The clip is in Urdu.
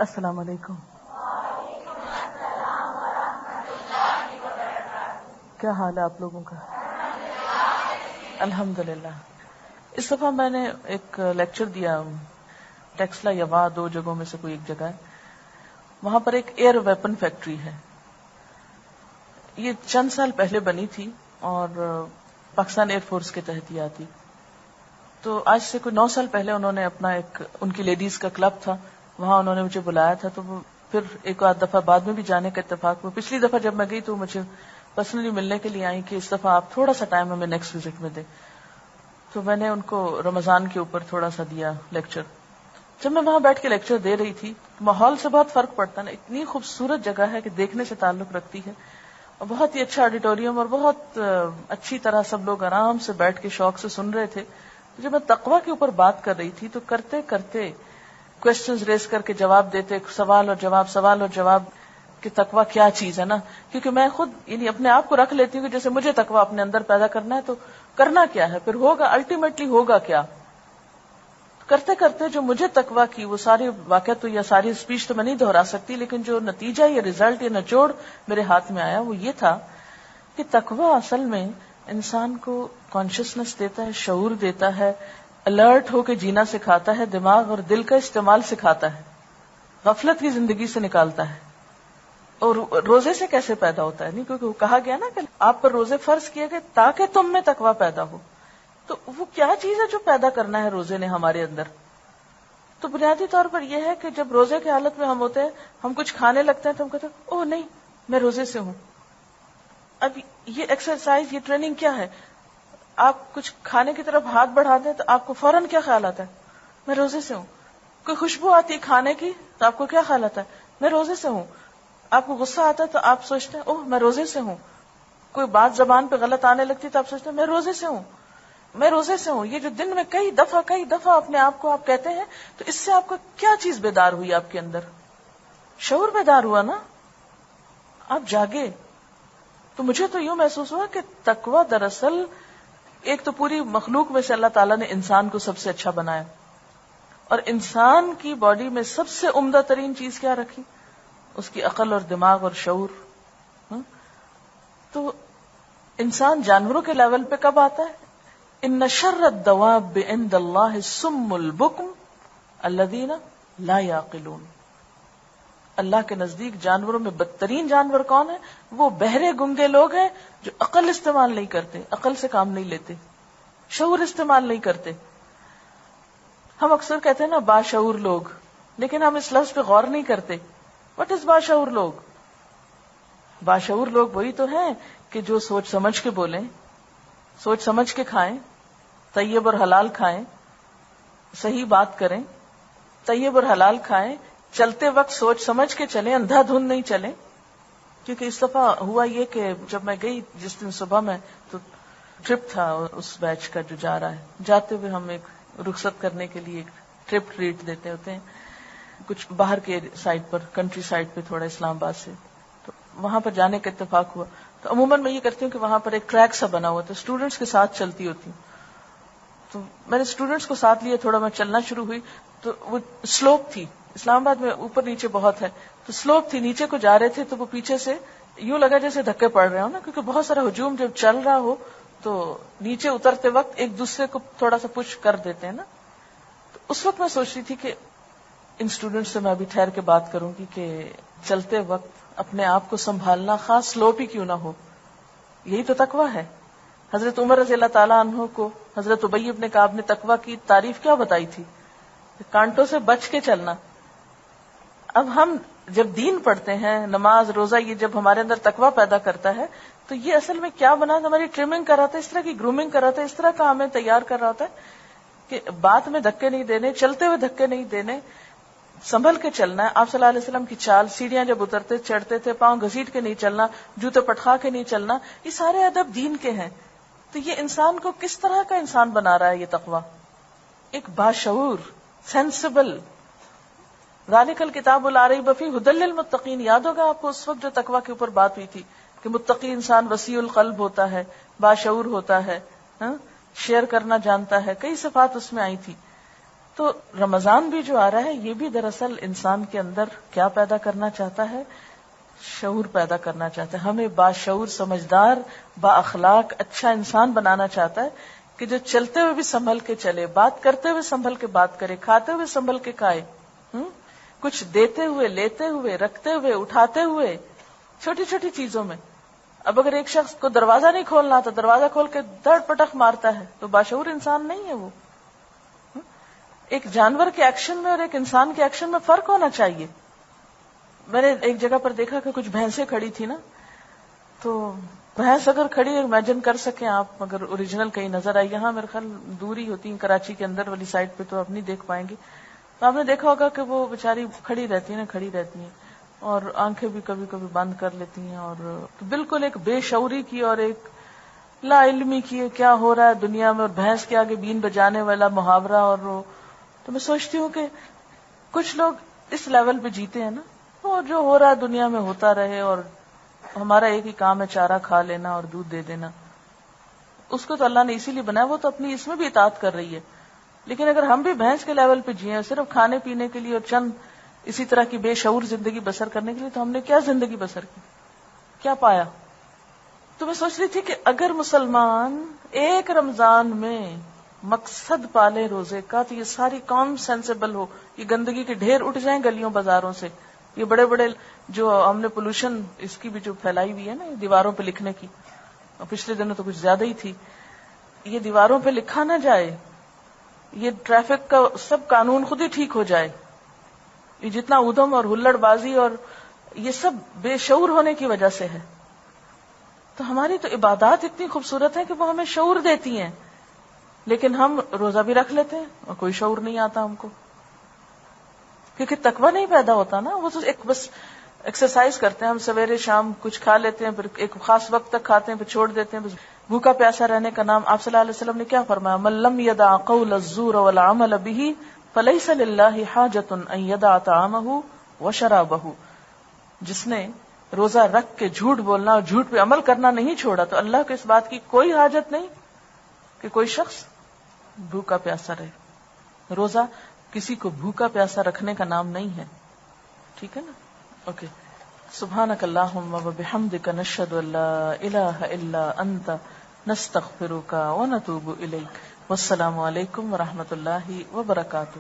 السلام علیکم. کیا حال ہے آپ لوگوں کا؟ الحمدللہ. اس دفعہ میں نے ایک لیکچر دیا ٹیکسلا یا دو جگہوں میں سے کوئی ایک جگہ ہے. وہاں پر ایک ایئر ویپن فیکٹری ہے. یہ چند سال پہلے بنی تھی اور پاکستان ایئر فورس کے تحت ہی آتی. تو آج سے کوئی 9 سال پہلے انہوں نے اپنا ان کی لیڈیز کا کلب تھا، وہاں انہوں نے مجھے بلایا تھا. تو وہ پھر ایک آدھ دفعہ بعد میں بھی جانے کا اتفاق ہوا. پچھلی دفعہ جب میں گئی تو مجھے پرسنلی ملنے کے لیے آئی کہ اس دفعہ آپ تھوڑا سا ٹائم ہمیں نیکسٹ وزٹ میں دیں. تو میں نے ان کو رمضان کے اوپر تھوڑا سا دیا لیکچر. جب میں وہاں بیٹھ کے لیکچر دے رہی تھی ماحول سے بہت فرق پڑتا نا. اتنی خوبصورت جگہ ہے کہ دیکھنے سے تعلق رکھتی ہے، اور بہت ہی اچھا آڈیٹوریم، اور بہت اچھی طرح سب لوگ آرام سے بیٹھ کے شوق سے سن رہے تھے. جب میں تقویٰ کے اوپر بات کر رہی تھی تو کرتے کرتے کوشچنز ریز کر کے جواب دیتے، سوال اور جواب کہ تقویٰ کیا چیز ہے نا. کیونکہ میں خود یعنی اپنے آپ کو رکھ لیتی ہوں کہ جیسے مجھے تقویٰ اپنے اندر پیدا کرنا ہے تو کرنا کیا ہے، پھر ہوگا الٹیمیٹلی ہوگا کیا. کرتے کرتے جو مجھے تقویٰ کی وہ ساری واقعات یا ساری اسپیچ تو میں نہیں دہرا سکتی، لیکن جو نتیجہ یا ریزلٹ یا نچوڑ میرے ہاتھ میں آیا وہ یہ تھا کہ تقویٰ اصل میں انسان کو کانشیسنس دیتا ہے، شعور دیتا ہے، الرٹ ہو کے جینا سکھاتا ہے، دماغ اور دل کا استعمال سکھاتا ہے، غفلت کی زندگی سے نکالتا ہے. اور روزے سے کیسے پیدا ہوتا ہے؟ نہیں، کیونکہ وہ کہا گیا نا کہ آپ پر روزے فرض کیے گئے تاکہ تم میں تقویٰ پیدا ہو. تو وہ کیا چیز ہے جو پیدا کرنا ہے روزے نے ہمارے اندر؟ تو بنیادی طور پر یہ ہے کہ جب روزے کی حالت میں ہم ہوتے ہیں، ہم کچھ کھانے لگتے ہیں تو ہم کہتے ہیں اوہ نہیں میں روزے سے ہوں. اب یہ ایکسرسائز، یہ ٹریننگ کیا ہے؟ آپ کچھ کھانے کی طرف ہاتھ بڑھاتے ہیں تو آپ کو فوراً کیا خیال آتا ہے؟ میں روزے سے ہوں. کوئی خوشبو آتی ہے کھانے کی تو آپ کو کیا خیال آتا ہے؟ میں روزے سے ہوں. آپ کو غصہ آتا ہے تو آپ سوچتے ہیں اوہ میں روزے سے ہوں. کوئی بات زبان پہ غلط آنے لگتی تو آپ سوچتے ہیں میں روزے سے ہوں، میں روزے سے ہوں. یہ جو دن میں کئی دفعہ اپنے آپ کو آپ کہتے ہیں، تو اس سے آپ کو کیا چیز بیدار ہوئی؟ آپ کے اندر شعور بیدار ہوا نا، آپ جاگے. تو مجھے تو یوں محسوس ہوا کہ تقویٰ دراصل ایک تو پوری مخلوق میں سے اللہ تعالیٰ نے انسان کو سب سے اچھا بنایا، اور انسان کی باڈی میں سب سے عمدہ ترین چیز کیا رکھی؟ اس کی عقل اور دماغ اور شعور. تو انسان جانوروں کے لیول پہ کب آتا ہے؟ ان شر الدواب عند اللہ الصم البکم الذین لا یعقلون. اللہ کے نزدیک جانوروں میں بدترین جانور کون ہے؟ وہ بہرے گنگے لوگ ہیں جو عقل استعمال نہیں کرتے، عقل سے کام نہیں لیتے، شعور استعمال نہیں کرتے. ہم اکثر کہتے ہیں نا باشعور لوگ، لیکن ہم اس لفظ پہ غور نہیں کرتے. واٹ از باشعور لوگ؟ باشعور لوگ وہی تو ہیں کہ جو سوچ سمجھ کے بولیں، سوچ سمجھ کے کھائیں، طیب اور حلال کھائیں، صحیح بات کریں، طیب اور حلال کھائیں، چلتے وقت سوچ سمجھ کے چلیں، اندھا دھند نہیں چلیں. کیونکہ اس دفعہ ہوا یہ کہ جب میں گئی جس دن صبح میں، تو ٹرپ تھا اس بیچ کا جو جا رہا ہے، جاتے ہوئے ہم ایک رخصت کرنے کے لیے ایک ٹرپ ٹریٹ دیتے ہوتے ہیں کچھ باہر کے سائڈ پر، کنٹری سائڈ پہ تھوڑا اسلام آباد سے. تو وہاں پر جانے کا اتفاق ہوا. تو عموماً میں یہ کرتی ہوں کہ وہاں پر ایک ٹریک سا بنا ہوا تھا، اسٹوڈنٹس کے ساتھ چلتی ہوتی ہوں. تو میں نے اسٹوڈنٹس کو ساتھ لیا، تھوڑا میں چلنا شروع ہوئی تو وہ سلوپ تھی. اسلام آباد میں اوپر نیچے بہت ہے، تو سلوپ تھی، نیچے کو جا رہے تھے تو وہ پیچھے سے یوں لگا جیسے دھکے پڑ رہے ہو نا، کیونکہ بہت سارا ہجوم جب چل رہا ہو تو نیچے اترتے وقت ایک دوسرے کو تھوڑا سا پش کر دیتے ہیں نا. تو اس وقت میں سوچ رہی تھی کہ ان اسٹوڈنٹ سے میں ابھی ٹھہر کے بات کروں گی کہ چلتے وقت اپنے آپ کو سنبھالنا، خاص سلوپ ہی کیوں نہ ہو، یہی تو تقویٰ ہے. حضرت عمر رضی اللہ تعالیٰ عنہ کو حضرت ابی ابن کعب نے تقویٰ کی تعریف کیا بتائی تھی؟ کانٹوں سے بچ کے چلنا. اب ہم جب دین پڑھتے ہیں، نماز روزہ، یہ جب ہمارے اندر تقویٰ پیدا کرتا ہے تو یہ اصل میں کیا بنا؟ ہماری ٹریمنگ کر رہا تھا، اس طرح کی گرومنگ کر رہا تھا، اس طرح کا ہمیں تیار کر رہا ہوتا ہے کہ بات میں دھکے نہیں دینے، چلتے ہوئے دھکے نہیں دینے، سنبھل کے چلنا ہے. آپ صلی اللہ علیہ وسلم کی چال، سیڑھیاں جب اترتے چڑھتے تھے پاؤں گھسیٹ کے نہیں چلنا، جوتے پٹخا کے نہیں چلنا، یہ سارے ادب دین کے ہیں. تو یہ انسان کو کس طرح کا انسان بنا رہا ہے یہ تقویٰ؟ ایک باشعور، سینسیبل. ذالک الکتاب لا ریب فیہ ھدی للمتقین. یاد ہوگا آپ کو اس وقت جو تقویٰ کے اوپر بات ہوئی تھی کہ متقی انسان وسیع القلب ہوتا ہے، باشعور ہوتا ہے، شیئر کرنا جانتا ہے، کئی صفات اس میں آئی تھی. تو رمضان بھی جو آ رہا ہے یہ بھی دراصل انسان کے اندر کیا پیدا کرنا چاہتا ہے؟ شعور پیدا کرنا چاہتا ہے. ہمیں باشعور، سمجھدار، با اخلاق، اچھا انسان بنانا چاہتا ہے کہ جو چلتے ہوئے بھی سنبھل کے چلے، بات کرتے ہوئے سنبھل کے بات کرے، کھاتے ہوئے سنبھل کے کھائے، کچھ دیتے ہوئے، لیتے ہوئے، رکھتے ہوئے، اٹھاتے ہوئے، چھوٹی چھوٹی چیزوں میں. اب اگر ایک شخص کو دروازہ نہیں کھولنا تو دروازہ کھول کے دڑ پٹخ مارتا ہے تو باشعور انسان نہیں ہے وہ. ایک جانور کے ایکشن میں اور ایک انسان کے ایکشن میں فرق ہونا چاہیے. میں نے ایک جگہ پر دیکھا کہ کچھ بھینسیں کھڑی تھی نا، تو بھینس اگر کھڑی امیجن کر سکیں آپ، اگر اوریجنل کہیں نظر آئی، یہاں میرے خیال دوری ہوتی ہے کراچی کے اندر والی سائڈ پہ تو آپ نہیں دیکھ پائیں گے، تو آپ نے دیکھا ہوگا کہ وہ بیچاری کھڑی رہتی ہیں اور آنکھیں بھی کبھی کبھی بند کر لیتی ہیں، اور بالکل ایک بے شعوری کی اور ایک لا علمی کی کیا ہو رہا ہے دنیا میں، اور بھینس کے آگے بین بجانے والا محاورہ. اور تو میں سوچتی ہوں کہ کچھ لوگ اس لیول پہ جیتے ہیں نا، اور جو ہو رہا ہے دنیا میں ہوتا رہے، اور ہمارا ایک ہی کام ہے چارہ کھا لینا اور دودھ دے دینا. اس کو تو اللہ نے اسی لیے بنایا، وہ تو اپنی اس میں بھی اطاعت کر رہی ہے. لیکن اگر ہم بھی بھینس کے لیول پہ جیے صرف کھانے پینے کے لیے اور چند اسی طرح کی بے شعور زندگی بسر کرنے کے لیے، تو ہم نے کیا زندگی بسر کی، کیا پایا؟ تو میں سوچ رہی تھی کہ اگر مسلمان ایک رمضان میں مقصد پالے روزے کا تو یہ ساری قوم سینسیبل ہو، یہ گندگی کے ڈھیر اٹھ جائیں گلیوں بازاروں سے. یہ بڑے بڑے جو ہم نے پولوشن اس کی بھی جو پھیلائی ہوئی ہے نا دیواروں پہ لکھنے کی، اور پچھلے دنوں تو کچھ زیادہ ہی تھی، یہ دیواروں پہ لکھا نہ جائے، یہ ٹریفک کا سب قانون خود ہی ٹھیک ہو جائے. یہ جتنا ادھم اور ہلڑ بازی اور یہ سب بے شعور ہونے کی وجہ سے ہے. تو ہماری تو عبادات اتنی خوبصورت ہیں کہ وہ ہمیں شعور دیتی ہیں، لیکن ہم روزہ بھی رکھ لیتے ہیں اور کوئی شعور نہیں آتا ہم کو، کیونکہ تقویٰ نہیں پیدا ہوتا نا. وہ تو ایک بس ایکسرسائز کرتے ہیں، ہم سویرے شام کچھ کھا لیتے ہیں، پھر ایک خاص وقت تک کھاتے ہیں، پھر چھوڑ دیتے ہیں. بس بھوکا پیاسا رہنے کا نام. آپ صلی اللہ علیہ وسلم نے کیا فرمایا؟ من لم يدع قول الزور والعمل به فليس لله حاجة ان يدع طعامه وشرابه. جس نے روزہ رکھ کے جھوٹ بولنا اور جھوٹ پہ عمل کرنا نہیں چھوڑا تو اللہ کو اس بات کی کوئی حاجت نہیں کہ کوئی شخص بھوکا پیاسا رہے. روزہ کسی کو بھوکا پیاسا رکھنے کا نام نہیں ہے. ٹھیک ہے نا؟ اوکے. سبحانک اللہم وبحمدک نشہد ان لا الہ الا انت نستغفرک ونتوب الیک. والسلام علیکم ورحمۃ اللہ وبرکاتہ.